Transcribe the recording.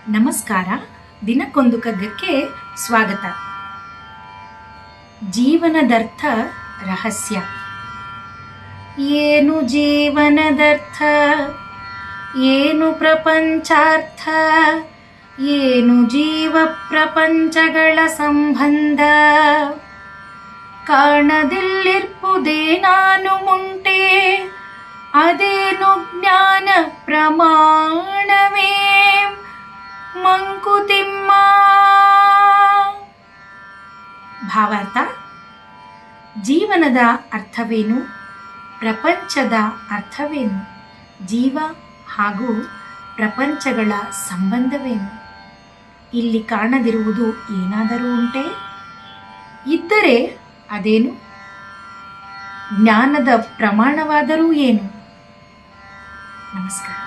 ನಮಸ್ಕಾರ. ದಿನಕ್ಕೊಂದು ಕಗ್ಗಕ್ಕೆ ಸ್ವಾಗತ. ಜೀವನದರ್ಥ ರಹಸ್ಯ. ಏನು ಜೀವನದರ್ಥ, ಏನು ಪ್ರಪಂಚಾರ್ಥ, ಏನು ಜೀವ ಪ್ರಪಂಚಗಳ ಸಂಬಂಧ, ಕಾಣದಿಲ್ಲಿರ್ಪುದೇ ನಾನು ಮುಂಟೆ, ಅದೇನು ಜ್ಞಾನ ಪ್ರಮಾಣವೇ ಮಂಕುತಿಮ್ಮ. ಭಾವಾರ್ಥ: ಜೀವನದ ಅರ್ಥವೇನು, ಪ್ರಪಂಚದ ಅರ್ಥವೇನು, ಜೀವ ಹಾಗೂ ಪ್ರಪಂಚಗಳ ಸಂಬಂಧವೇನು, ಇಲ್ಲಿ ಕಾಣದಿರುವುದು ಏನಾದರೂ ಉಂಟೆ, ಇದ್ದರೆ ಅದೇನು, ಜ್ಞಾನದ ಪ್ರಮಾಣವಾದರೂ ಏನು. ನಮಸ್ಕಾರ.